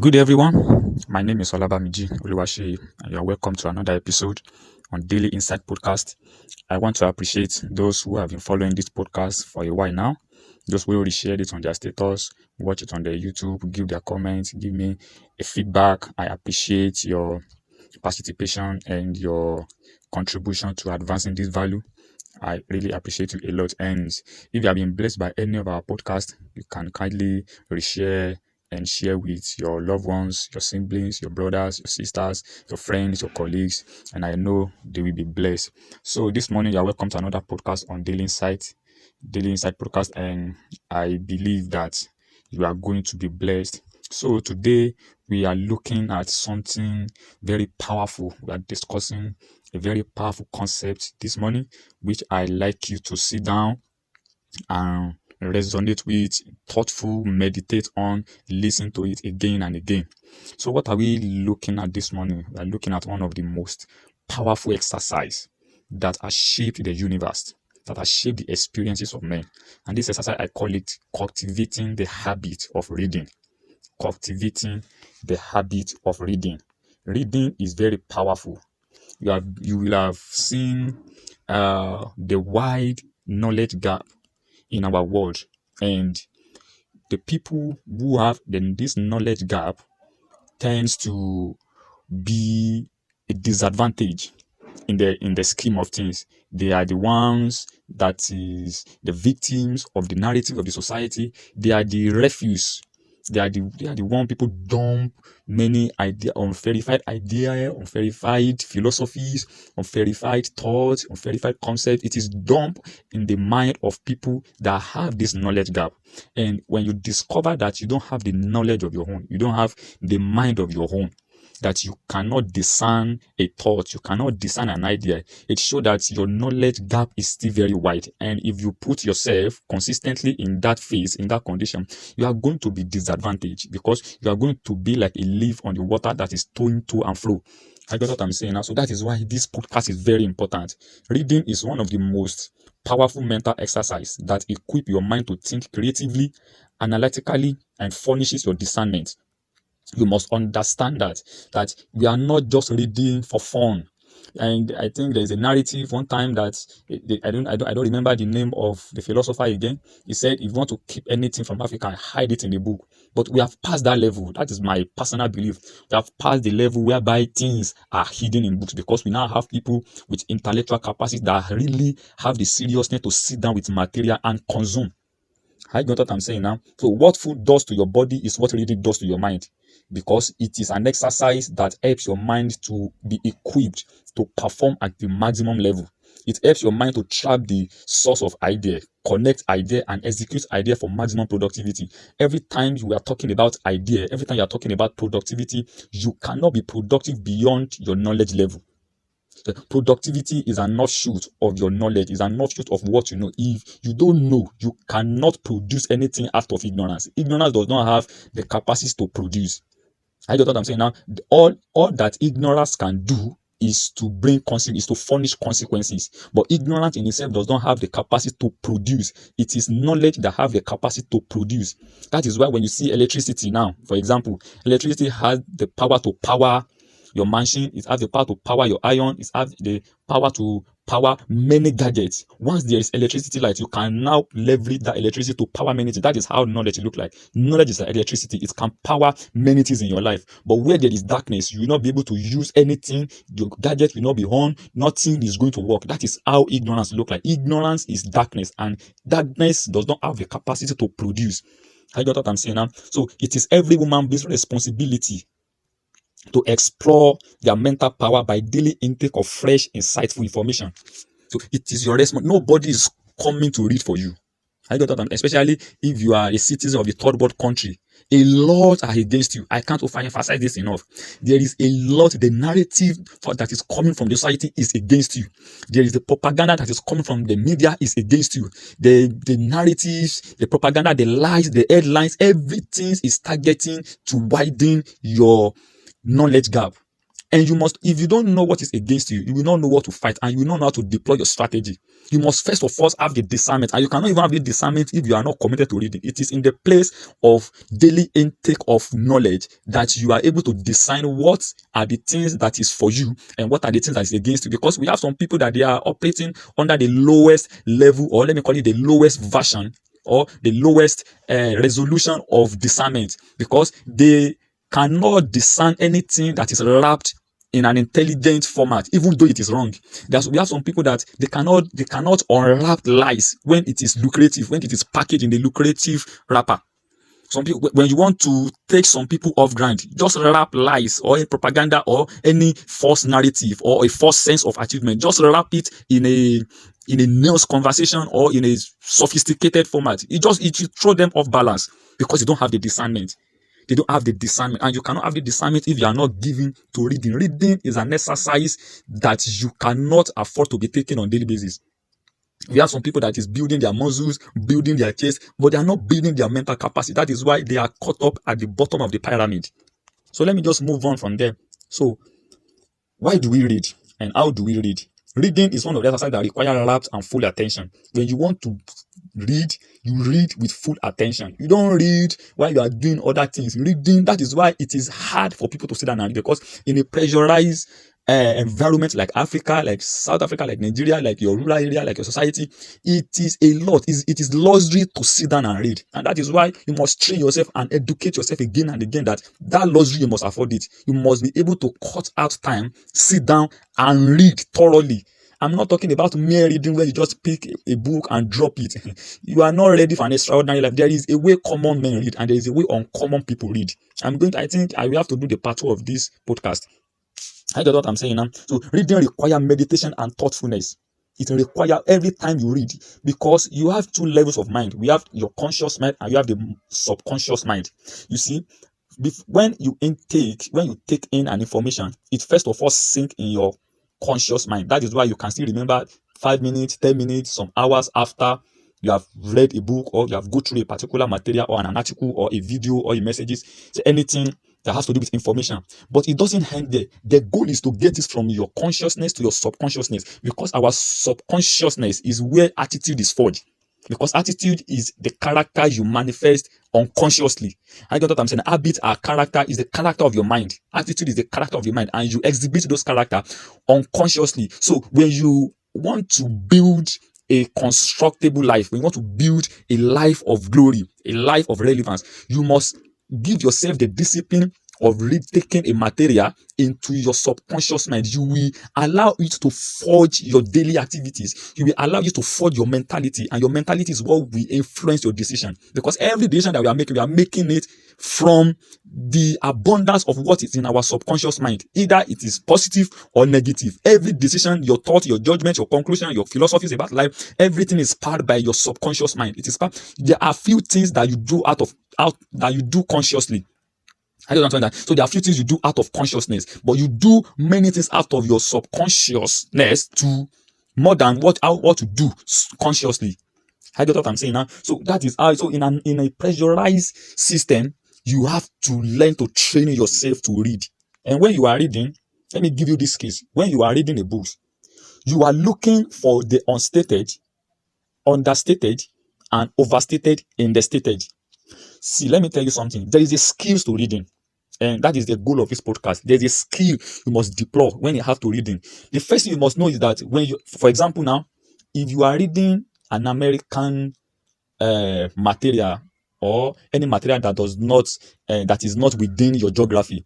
Good everyone, my name is Olabamiji Oluwaseyi and you're welcome to another episode on Daily Insight Podcast. I want to appreciate those who have been following this podcast for a while now, those who already shared it on their status, watch it on their YouTube, give their comments, give me a feedback. I appreciate your participation and your contribution to advancing this value. I really appreciate you a lot. And if you have been blessed by any of our podcasts, you can kindly reshare and share with your loved ones, your siblings, your brothers, your sisters, your friends, your colleagues, and I know they will be blessed. So this morning, you're welcome to another podcast on Daily Insight Podcast, and I believe that you are going to be blessed. So today, we are looking at something very powerful. We are discussing a very powerful concept this morning, which I like you to sit down and resonate with, thoughtful, meditate on, listen to it again and again. So what are we looking at this morning? We are looking at one of the most powerful exercise that has shaped the universe, that has shaped the experiences of men. And this exercise, I call it cultivating the habit of reading. Cultivating the habit of reading. Reading is very powerful. You will have seen the wide knowledge gap in our world, and the people who have this knowledge gap tends to be a disadvantage in the scheme of things. They are the ones that is the victims of the narrative of the society. They are the refuse. They are the one people dump many unverified philosophies, unverified thoughts, unverified concepts. It is dumped in the mind of people that have this knowledge gap. And when you discover that you don't have the knowledge of your own, you don't have the mind of your own, that you cannot discern a thought, you cannot discern an idea, it shows that your knowledge gap is still very wide. And if you put yourself consistently in that phase, in that condition, you are going to be disadvantaged, because you are going to be like a leaf on the water that is towing to and fro. I got what I'm saying now. So that is why this podcast is very important. Reading is one of the most powerful mental exercise that equip your mind to think creatively, analytically, and furnishes your discernment. You must understand that we are not just reading for fun. And I think there's a narrative one time that I don't remember the name of the philosopher again. He said, if you want to keep anything from Africa, hide it in a book. But we have passed that level. That is my personal belief. We have passed the level whereby things are hidden in books, because we now have people with intellectual capacity that really have the seriousness to sit down with material and consume. I got what I'm saying now. So what food does to your body is what reading does to your mind, because it is an exercise that helps your mind to be equipped to perform at the maximum level. It helps your mind to trap the source of idea, connect idea, and execute idea for maximum productivity. Every time you are talking about idea, every time you are talking about productivity, you cannot be productive beyond your knowledge level. Productivity is an offshoot of your knowledge, is an offshoot of what you know. If you don't know, you cannot produce anything out of ignorance. Ignorance does not have the capacity to produce. I get what I'm saying now. All that ignorance can do is to is to furnish consequences. But ignorance in itself does not have the capacity to produce. It is knowledge that have the capacity to produce. That is why when you see electricity now, for example, electricity has the power to power your machine, it has the power to power your iron, it has the power to power many gadgets. Once there is electricity light, you can now leverage that electricity to power many things. That is how knowledge look like. Knowledge is like electricity. It can power many things in your life. But where there is darkness, you will not be able to use anything. Your gadget will not be on. Nothing is going to work. That is how ignorance look like. Ignorance is darkness, and darkness does not have the capacity to produce. I got what I'm saying now. So it is every woman being's responsibility to explore their mental power by daily intake of fresh, insightful information. So it is your responsibility. Nobody is coming to read for you. I got that, especially if you are a citizen of the third world country. A lot are against you. I can't emphasize this enough. There is a lot. The narrative that is coming from the society is against you. There is the propaganda that is coming from the media is against you. The narratives, the propaganda, the lies, the headlines, everything is targeting to widen your knowledge gap. And you must, if you don't know what is against you, you will not know what to fight, and you will not know how to deploy your strategy. You must first of all have the discernment, and you cannot even have the discernment if you are not committed to reading. It is in the place of daily intake of knowledge that you are able to discern what are the things that is for you and what are the things that is against you. Because we have some people that they are operating under the lowest level, or let me call it the lowest version, or the lowest resolution of discernment, because they cannot discern anything that is wrapped in an intelligent format, even though it is wrong. We have some people that they cannot unwrap lies when it is lucrative, when it is packaged in the lucrative wrapper. Some people, when you want to take some people off ground, just wrap lies or a propaganda or any false narrative or a false sense of achievement. Just wrap it in a news conversation or in a sophisticated format. It will throw them off balance because you don't have the discernment. They don't have the discernment, and you cannot have the discernment if you are not given to reading. Reading is an exercise that you cannot afford to be taken on a daily basis. We have some people that is building their muscles, building their chest, but they are not building their mental capacity. That is why they are caught up at the bottom of the pyramid. So let me just move on from there. So why do we read and how do we read? Reading is one of the exercises that require rapt and full attention. When you want to read, you read with full attention. You don't read while you are doing other things. Reading, that is why it is hard for people to sit down and read, because in a pressurized environment like Africa, like South Africa, like Nigeria, like your rural area, like your society, it is a lot. It is luxury to sit down and read. And that is why you must train yourself and educate yourself again and again that luxury, you must afford it. You must be able to cut out time, sit down and read thoroughly. I'm not talking about mere reading where you just pick a book and drop it. You are not ready for an extraordinary life. There is a way common men read, and there is a way uncommon people read. I think I will have to do the part 2 of this podcast. I get what I'm saying now. So reading requires meditation and thoughtfulness. It requires every time you read, because you have 2 levels of mind. We have your conscious mind and you have the subconscious mind. You see, when you take in an information, it first of all sink in your conscious mind. That is why you can still remember 5 minutes, 10 minutes, some hours after you have read a book, or you have go through a particular material or an article or a video or a messages, so anything that has to do with information. But it doesn't end there. The goal is to get this from your consciousness to your subconsciousness, because our subconsciousness is where attitude is forged. Because attitude is the character you manifest unconsciously. I get what I'm saying. Habit or character is the character of your mind. Attitude is the character of your mind, and you exhibit those characters unconsciously. So when you want to build a constructible life, when you want to build a life of glory, a life of relevance, you must give yourself the discipline of taking a material into your subconscious mind. You will allow it to forge your daily activities. You will allow it to forge your mentality, and your mentality is what will influence your decision. Because every decision that we are making it from the abundance of what is in our subconscious mind. Either it is positive or negative. Every decision, your thought, your judgment, your conclusion, your philosophies about life, everything is powered by your subconscious mind. It is there are few things that you do that you do consciously. I don't understand that. So there are few things you do out of consciousness, but you do many things out of your subconsciousness to more than what to do consciously. I get what I'm saying now. So that is how. So in a pressurized system, you have to learn to train yourself to read. And when you are reading, let me give you this case. When you are reading a book, you are looking for the unstated, understated, and overstated in the stated. See, let me tell you something. There is a skills to reading, and that is the goal of this podcast. There's a skill you must deploy when you have to reading. The first thing you must know is that when you, for example, now, if you are reading an American material or any material that is not within your geography.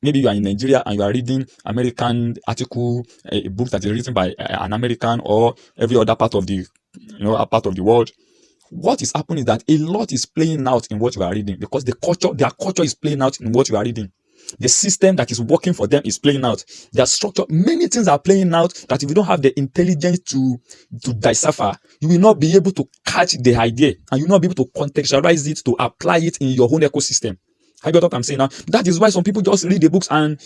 Maybe you are in Nigeria and you are reading American article, a book that is written by an American or every other part of the world. What is happening is that a lot is playing out in what you are reading, because their culture is playing out in what you are reading. The system that is working for them is playing out. Their structure, many things are playing out that if you don't have the intelligence to decipher, you will not be able to catch the idea, and you will not be able to contextualize it, to apply it in your own ecosystem. I got what I'm saying now. That is why some people just read the books and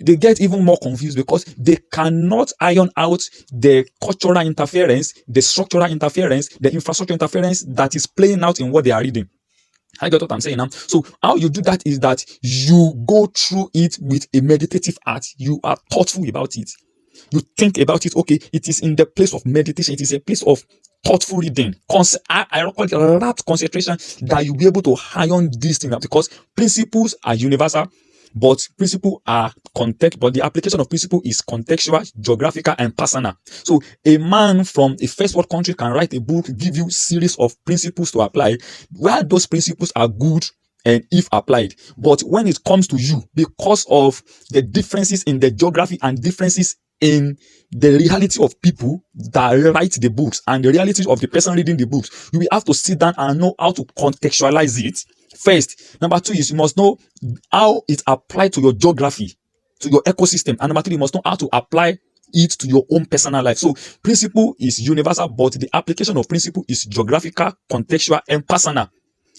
they get even more confused, because they cannot iron out the cultural interference, the structural interference, the infrastructure interference that is playing out in what they are reading. I get what I'm saying now. So how you do that is that you go through it with a meditative heart. You are thoughtful about it. You think about it. Okay, it is in the place of meditation. It is a place of thoughtful reading. I call it that concentration that you'll be able to iron this thing out, because principles are universal, but principles are context. But the application of principle is contextual, geographical, and personal. So a man from a first world country can write a book, give you series of principles to apply, where those principles are good and if applied. But when it comes to you, because of the differences in the geography and differences in the reality of people that write the books and the reality of the person reading the books, you will have to sit down and know how to contextualize it first. Number two is you must know how it applies to your geography, to your ecosystem. And number three, you must know how to apply it to your own personal life. So principle is universal, but the application of principle is geographical, contextual, and personal.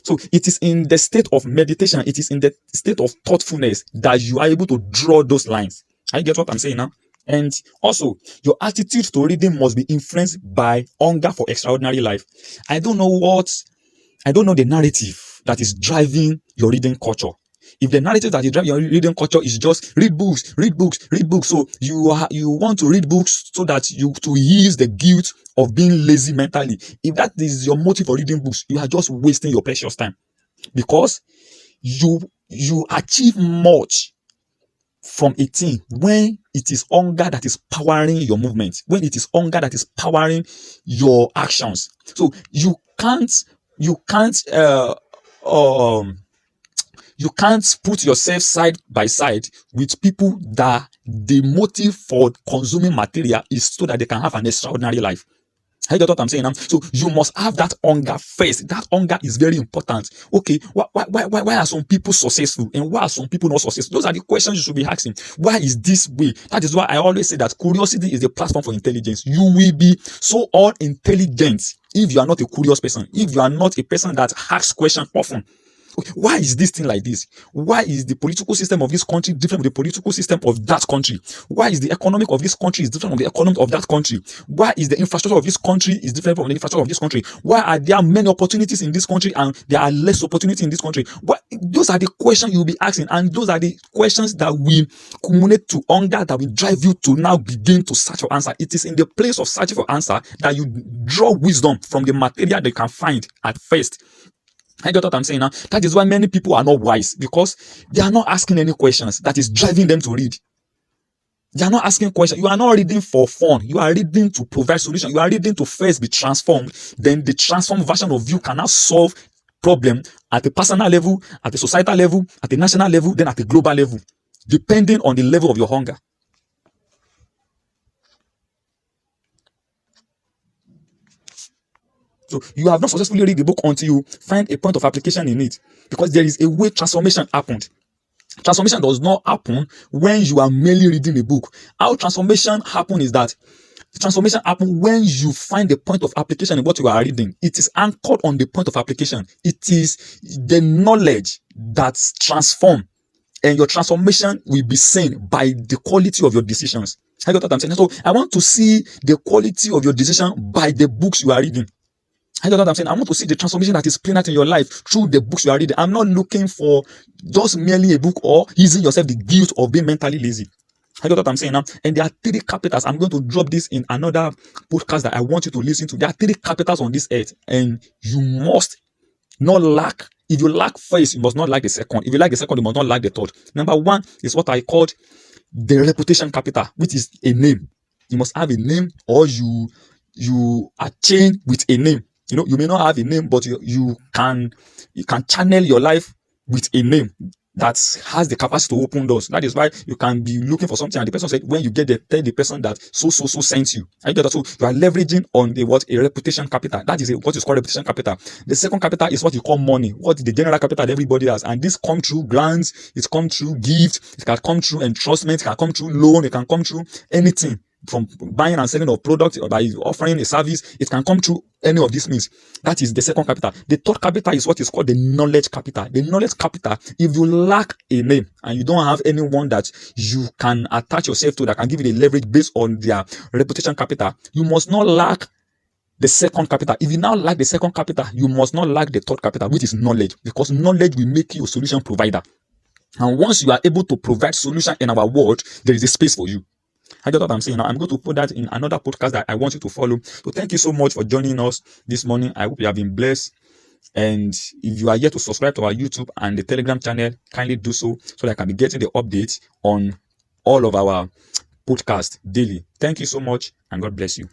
So it is in the state of meditation, it is in the state of thoughtfulness that you are able to draw those lines. I get what I'm saying now. And also, your attitude to reading must be influenced by hunger for extraordinary life. I don't know the narrative that is driving your reading culture. If the narrative that is driving your reading culture is just read books, read books, read books, so you want to read books so that you to ease the guilt of being lazy mentally. If that is your motive for reading books, you are just wasting your precious time, because you achieve much from a thing when it is hunger that is powering your movement, when it is hunger that is powering your actions. So you can't put yourself side by side with people that the motive for consuming material is so that they can have an extraordinary life. I get what I'm saying now. So you must have that hunger first. That hunger is very important. Okay, why are some people successful and why are some people not successful? Those are the questions you should be asking. Why is this way? That is why I always say that curiosity is the platform for intelligence. You will be so unintelligent if you are not a curious person, if you are not a person that asks questions often. Why is this thing like this? Why is the political system of this country different from the political system of that country? Why is the economic of this country is different from the economic of that country? Why is the infrastructure of this country is different from the infrastructure of this country? Why are there many opportunities in this country and there are less opportunity in this country? Those are the questions you'll be asking, and those are the questions that will culminate to hunger, that will drive you to now begin to search for answer. It is in the place of searching for answer that you draw wisdom from the material they can find at first. I get what I'm saying now. That is why many people are not wise, because they are not asking any questions that is driving them to read. They are not asking questions. You are not reading for fun. You are reading to provide solution. You are reading to first be transformed. Then the transformed version of you can now solve problem at a personal level, at a societal level, at a national level, then at a global level, depending on the level of your hunger. So you have not successfully read the book until you find a point of application in it, because there is a way transformation happened. Transformation does not happen when you are merely reading a book. How transformation happens is that transformation happens when you find the point of application in what you are reading. It is anchored on the point of application. It is the knowledge that transforms, and your transformation will be seen by the quality of your decisions. I got what I'm saying. So I want to see the quality of your decision by the books you are reading. I know what I'm saying. I want to see the transformation that is playing out in your life through the books you are reading. I'm not looking for just merely a book or easing yourself the guilt of being mentally lazy. I know what I'm saying now. And there are 3 capitals. I'm going to drop this in another podcast that I want you to listen to. There are 3 capitals on this earth, and you must not lack. If you lack first, you must not lack the second. If you like the second, you must not lack the third. Number 1 is what I called the reputation capital, which is a name. You must have a name, or you are chained with a name. You may not have a name, but you can channel your life with a name that has the capacity to open doors. That is why you can be looking for something, and the person said, when you get there, tell the person that so sent you. And you get that. So you are leveraging on a reputation capital. That is what is called reputation capital. The second capital is what you call money, what the general capital that everybody has. And this comes through grants, it comes through gifts, it can come through entrustment, it can come through loan, it can come through anything. From buying and selling of products, or by offering a service, it can come through any of these means. That is the second capital. The third capital is what is called the knowledge capital. The knowledge capital, if you lack a name and you don't have anyone that you can attach yourself to that can give you the leverage based on their reputation capital, you must not lack the second capital. If you now lack the second capital, you must not lack the third capital, which is knowledge, because knowledge will make you a solution provider. And once you are able to provide solution in our world, there is a space for you. I get what I'm saying now. I'm going to put that in another podcast that I want you to follow. So thank you so much for joining us this morning. I hope you have been blessed. And if you are yet to subscribe to our YouTube and the Telegram channel, kindly do so that I can be getting the updates on all of our podcasts daily. Thank you so much, and God bless you.